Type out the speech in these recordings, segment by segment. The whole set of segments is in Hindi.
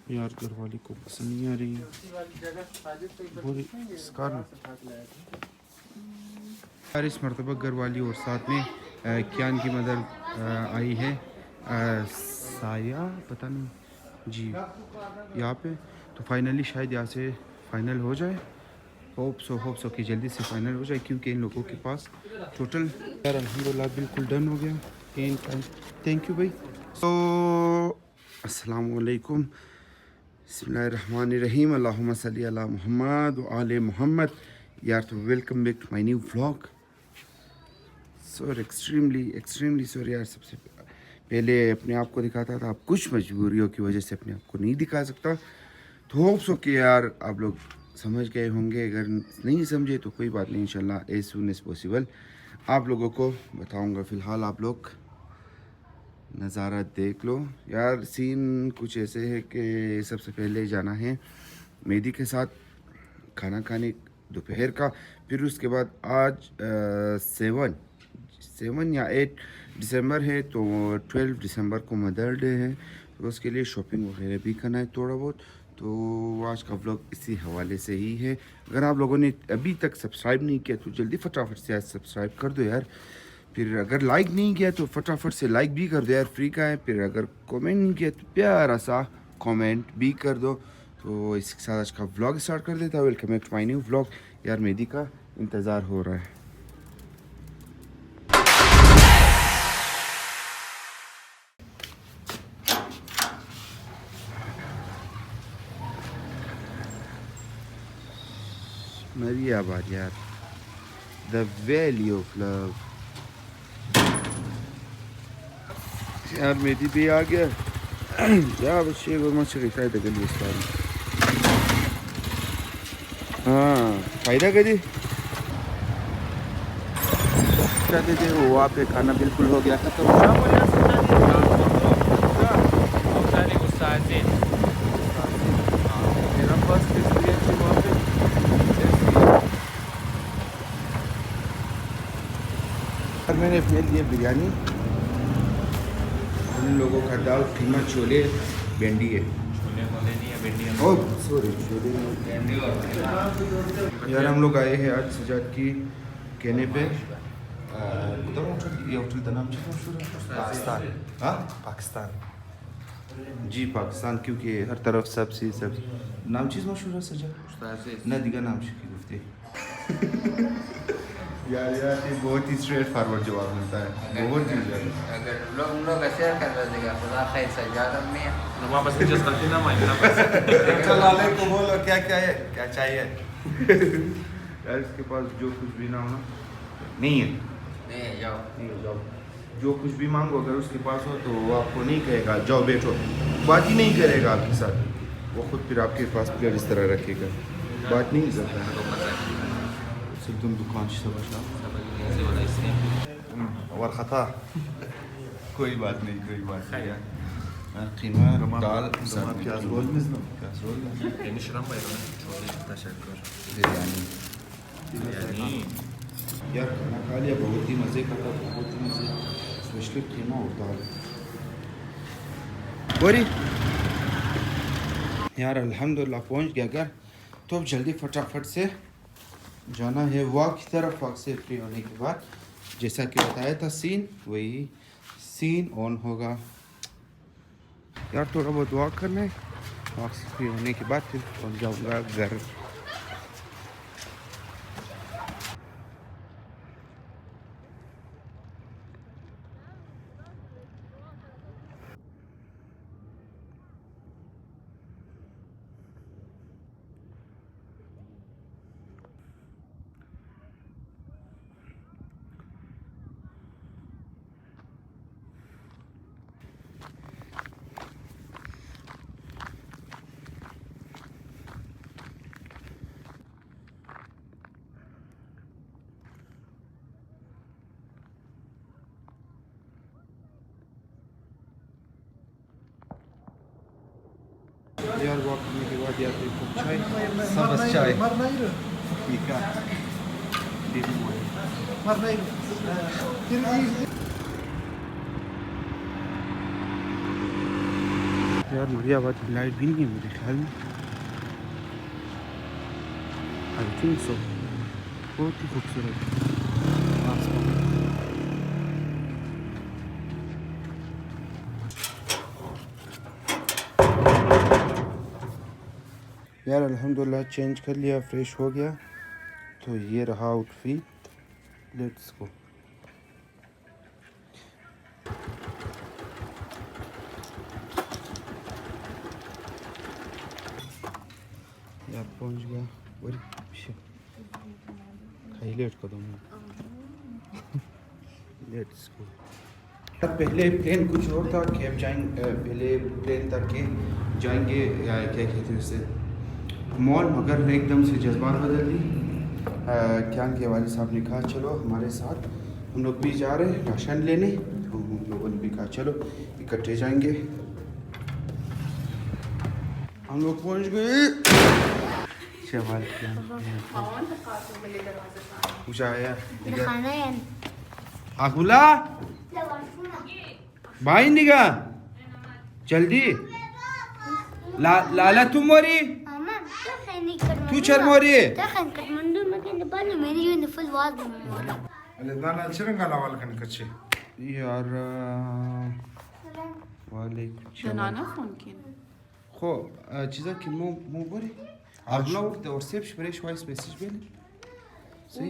यार घर वाली को पसंद नहीं आ रही है। यार इस मरतबा घर वाली और साथ में कियान की मदर आई है, साया पता नहीं जी यहाँ पे। तो फाइनली शायद यहाँ से फाइनल हो जाए। होप सो कि जल्दी से फाइनल हो जाए, क्योंकि इन लोगों के पास टोटल यार अल्हम्दुलिल्लाह बिल्कुल डन हो गया। थैंक यू भाई। तो अस्सलाम वालेकुम, बिस्मिल्लाहिर्रहमानिर्रहीम, अल्लाहुम्मा सल्ली अला मुहम्मद व आले मुहम्मद। यार तो welcome back to my new vlog. Sorry, extremely sorry यार। सबसे पहले अपने आप को दिखाता था, अब कुछ मजबूरियों की वजह से अपने आप को नहीं दिखा सकता। तो होप सो कि यार आप लोग समझ गए होंगे, अगर नहीं समझे तो कोई बात नहीं, इंशाल्लाह एज सून एज पॉसिबल आप लोगों को बताऊंगा। फ़िलहाल आप लोग नज़ारा देख लो। यार सीन कुछ ऐसे है कि सबसे पहले जाना है मेहदी के साथ खाना खाने दोपहर का। फिर उसके बाद आज 7 या 8 दिसंबर है, तो 12 दिसंबर को मदर डे है, तो उसके लिए शॉपिंग वगैरह भी करना है थोड़ा बहुत। तो आज का व्लॉग इसी हवाले से ही है। अगर आप लोगों ने अभी तक सब्सक्राइब नहीं किया तो जल्दी फटाफट से आज सब्सक्राइब कर दो यार। फिर अगर लाइक नहीं किया तो फटाफट से लाइक भी कर दो यार, फ्री का है। फिर अगर कमेंट नहीं किया तो प्यारा सा कमेंट भी कर दो। तो इसके साथ आज का व्लॉग स्टार्ट कर देता हूँ। Welcome back to my new vlog. यार मेहदी का इंतज़ार हो रहा है। मरियाबाद यार, द वैली ऑफ लव। यार मेहदी भी आ गया। या बच्चे गोरमा से कहता है दगल इस बार। हाँ फायदा करी चाहते थे वो, वहाँ पे खाना बिल्कुल हो गया खत्म। मेरा फर्स्ट एक्सपीरियंस है वहाँ पे। और मैंने अपने लिए बिरयानी, उन लोगों का दाल कीमा छोले भिंडी है। ओह सॉरी, छोले यार हम लोग आए हैं आज सजाद की कहने पे। पाकिस्तान जी पाकिस्तान, क्योंकि हर तरफ सब नाम चीज़ मशहूर है सजाद ना दिगा नाम की गुफ्ते। यार ये बहुत ही स्ट्रेट फॉरवर्ड जवाब मिलता है, बहुत ही ज़्यादा। अगर लोग शेयर कर देगा खुदा खैर सजाद में नमा बस जस्ट करती ना माइंड ना बस चल वाले को बोलो क्या क्या है, क्या चाहिए। यार इसके पास जो कुछ भी ना हो ना, नहीं है, नहीं जाओ नहीं हो जाओ। जो कुछ भी मांगो अगर उसके पास हो तो वो आपको नहीं कहेगा जाओ बैठो, बात ही नहीं करेगा आपके साथ। वो खुद फिर आपके पास प्लेट इस तरह रखेगा, बात नहीं करता है। सिर्फ दुकान से बचा और खता। कोई बात नहीं, कोई बात नहीं यार। कीमा दाल प्याज रोल बिरयानी यार खाना खा लिया, बहुत ही मज़े का था, बहुत ही मज़े। स्पेशली कीमा और दाल। बोरी यार अल्हम्दुलिल्लाह पहुंच गया घर। तो अब जल्दी फटाफट से जाना है वॉक की तरफ। वॉक से फ्री होने के बाद जैसा कि बताया था सीन, वही सीन ऑन होगा। यार थोड़ा बहुत वॉक करना है, वॉक से फ्री होने के बाद फिर पहुंच जाऊँगा घर। यार वॉक करने के बाद यार फिर कुछ चाय, सब चाय ठीक है। यार नूरियाबाद की लाइट भी नहीं है मेरे ख्याल में, आई थिंक सो। बहुत ही खूबसूरत आसमान। यार अल्हम्दुलिल्लाह चेंज कर लिया, फ्रेश हो गया, तो ये रहा आउटफिट। Let's go. यार पहुंच गया, बड़ी खाई लेट कदम। Let's go. यार पहले प्लान कुछ और था कि अब जाएंगे, पहले प्लान था कि जाएंगे क्या कहते हैं उसे, मॉल, मगर एकदम से जज्बात बदल दी। क्या के वाले साहब ने कहा चलो हमारे साथ, हम लोग भी जा रहे हैं राशन लेने, तो हम लोगों ने भी कहा चलो इकट्ठे जाएंगे। हम लोग पहुंच गए। शवाल कुछ आया आकुला भाई निगा जल्दी लाला तुम मोरी तू चल मोरी यार वालेकुम खो चीज़ा कि मो बोरी आपना वक्त और सेब स्प्रे शवाइस मैसेज बेले सही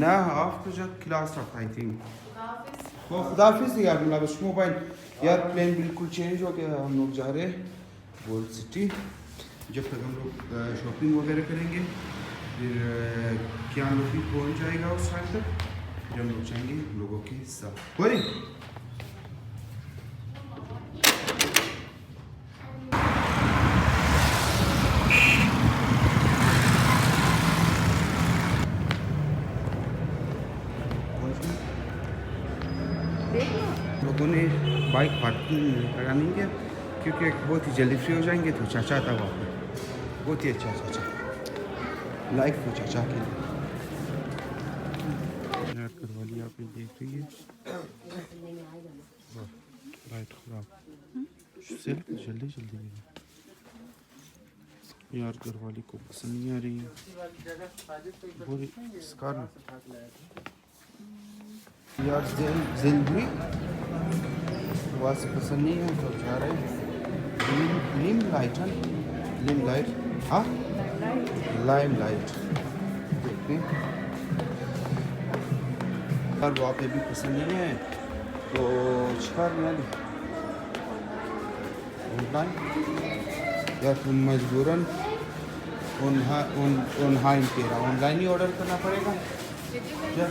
ना आफ्टर जब क्लास रखा आई थिंक वो खुदाफिज यार मतलब बस मोबाइल यार प्लान बिल्कुल चेंज हो गया। हम लोग जा रहे हैं गोल्ड सिटी, जब तक हम लोग शॉपिंग वगैरह करेंगे, फिर क्या लोग भी पहुँच जाएगा उस टाइम तक, फिर हम लोग जाएंगे लोगों के साथ। बोरी लोगों ने बाइक पार्किंग लगा नहीं किया क्योंकि बहुत ही जल्दी फ्री हो जाएंगे, तो चाचा था वहाँ पर, बहुत ही अच्छा चाचा, लाइक वो चाचा के लिए। करवाली आप देख रही है, लाइट खराब सिर्फ जल्दी जल्दी यार घरवाली को पसंद नहीं आ रही है पूरी इसका यार जिंदगी वहाँ से पसंद नहीं है, तो जा रहे हैं लिम लाइट हाँ लाइम लाइट देखते हैं यार, वहाँ पे भी पसंद नहीं है तो शिकार नहीं ऑनलाइन यार, तुम मजबूरन ऑनलाइन ही ऑर्डर करना पड़ेगा क्या?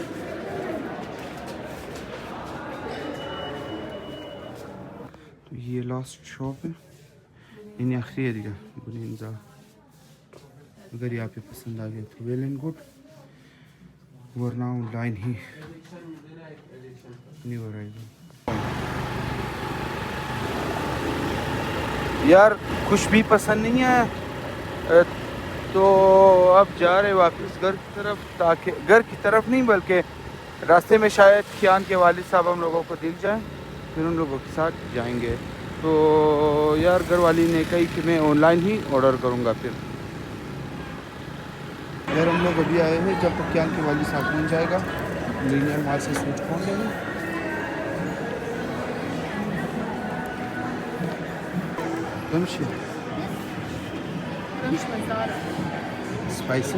ये लास्ट शॉप है, इन आखिरी एरिया बुनिंदा। अगर यहाँ पे पसंद आ गया तो वेल एंड गुड, वरना ऑनलाइन ही नहीं हो रहेगा। यार कुछ भी पसंद नहीं है तो अब जा रहे वापस घर की तरफ, ताकि घर की तरफ नहीं बल्कि रास्ते में शायद खियान के वालिद साहब हम लोगों को दिख जाएं, फिर उन लोगों के साथ जाएंगे। तो यार घर वाली ने कही कि मैं ऑनलाइन ही ऑर्डर करूँगा। फिर यार हम लोग अभी आए हैं, जब तक खियान के वालिद साहब पहुँच जाएगा लीनियर माल से स्विच पहुँच लेंगे। स्पाइसी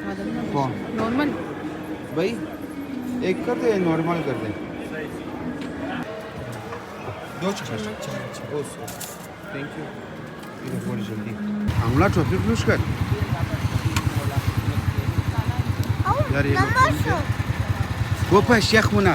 सादा ना बशा नॉर्मल भाई एक कर दे नॉर्मल कर दे दो थैंक यू ये बहुत जल्दी हमला चॉकलेट फ्लूश कर यार ये वो पास शेख मुना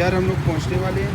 यार हम लोग पहुंचने वाले हैं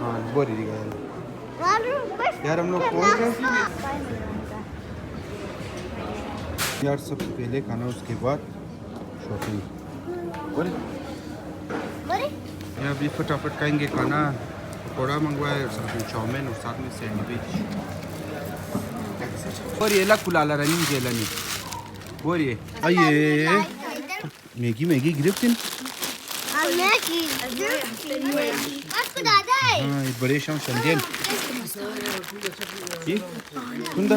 हाँ बोरी दिखा बस यार हम लोग पहुंच गए यार सबसे पहले खाना उसके बाद शॉपिंग बोरी बड़ी यहाँ अभी फटाफट खाएंगे खाना पकौड़ा मंगवाया और साथ में चाउमीन और साथ में सैंडविच और ये ला कुलाला रनिंग जेलनी बोरिए आइए मैगी मैगी गिरफ्तिन मैं की दादा हाँ ये बड़े शाम संजय ये कुंदा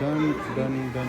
डन डन डन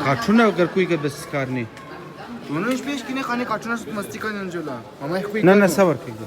कार्टून अगर कोई का बस कारने ना ना सबर करो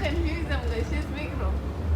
confused am găsesc micro.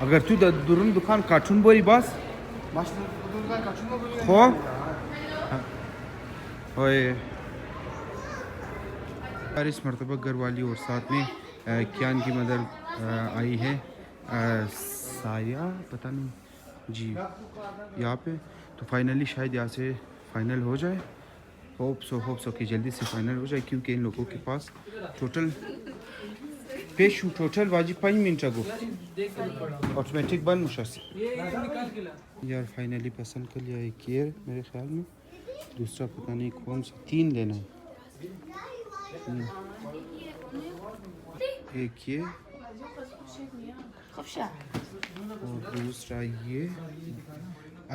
अगर तू दुरून दुकान कार्टून बोरी बस हो ओए इस मरतबा घर वाली और साथ में कियान की मदर आई है साया पता नहीं जी यहाँ पे तो फाइनली शायद यहाँ से फाइनल हो जाए होप सो कि जल्दी से फाइनल हो जाए क्योंकि इन लोगों के पास टोटल वाजिब 5 मिनट अगो ऑटोमेटिक बंद मुशस यार फाइनली पसंद कर लिया एक ये मेरे ख्याल में दूसरा पता नहीं कौन सा 3 लेना है एक ये और दूसरा ये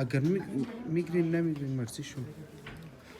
अगर मिग्रेन ना मिग्रेन मर्सी शो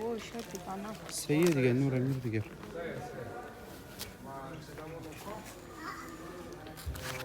वो शर्ट दिखाना सही है दिया नूर अमीर दिया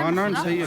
आना सही है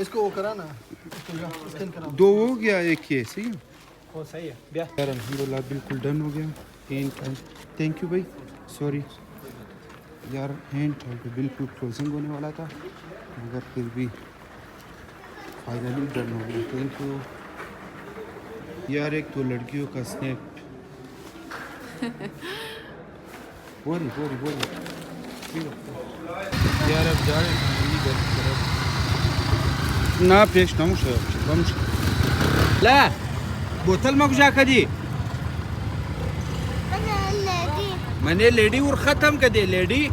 इसको वो करा ना स्कैन करा 2 हो गया एक ये सही है हो सही है ब्या यार अल्हम्दुलिल्लाह बिल्कुल डन हो गया थैंक यू भाई सॉरी यार हैंड पे बिल्कुल क्लोजिंग होने वाला था मगर फिर भी फाइनली डन हो गया थैंक यू यार एक तो लड़कियों का स्नैप बोरी यार अब जा रहे हैं घर की तरफ ना पेश ना मुझे ला बोतल में कुछ आकर दी मैंने लेडी और ख़त्म कर दे लेडी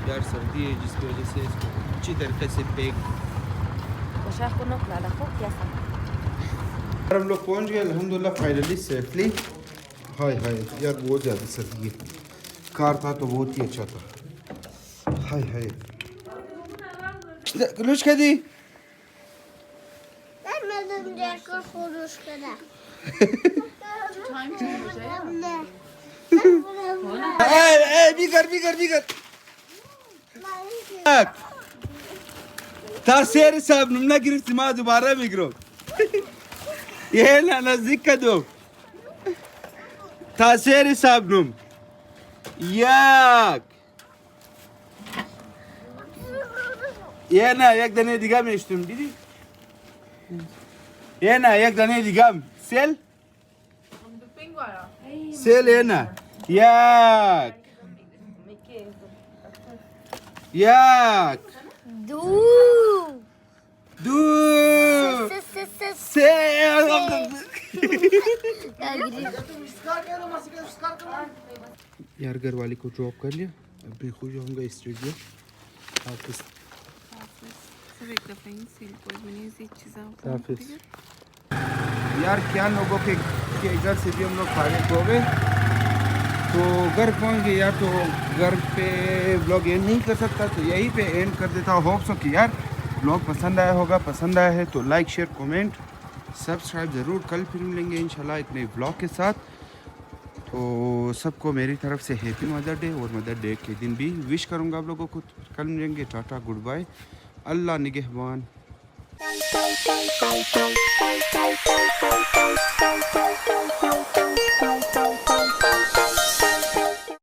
यार सर्दी है जिसकी वजह से इसको अच्छी तरीके से पैक यार हम लोग पहुंच गए अल्हम्दुलिल्लाह फाइनली सेफली हाय यार बहुत ज़्यादा सर्दी है कार था तो बहुत ही अच्छा था हाय कुछ कह दी बिगर तासेर साहब नमना गिरफ्त मां दोबारा मिग्रो ये ना नजदीक का दो तासेर साहब नुम याक ये ना एक दने दिगam eştim dedi ये ना एक दने दिगam sel sel ये ना याक दू यार घर वाली को ड्रॉप कर लिया अब मैं खुश होऊंगा स्टूडियो ऑफिस सब एक दफे सील कोई बनी सी चीज़ें ऑफिस यार क्या लोगों के घर से भी हम लोग फारिग हो गए तो घर पहुंच गए यार तो घर पे ब्लॉग एंड नहीं कर सकता तो यहीं पे एंड कर देता हूँ होप सो कि यार ब्लॉग पसंद आया होगा पसंद आया है तो लाइक शेयर कमेंट सब्सक्राइब ज़रूर कल फिर मिलेंगे इंशाल्लाह एक नए ब्लॉग के साथ तो सबको मेरी तरफ से हैप्पी मदर डे और मदर डे के दिन भी विश करूँगा आप लोगों को कल मिलेंगे टाटा गुड बाय अल्लाह निगहबान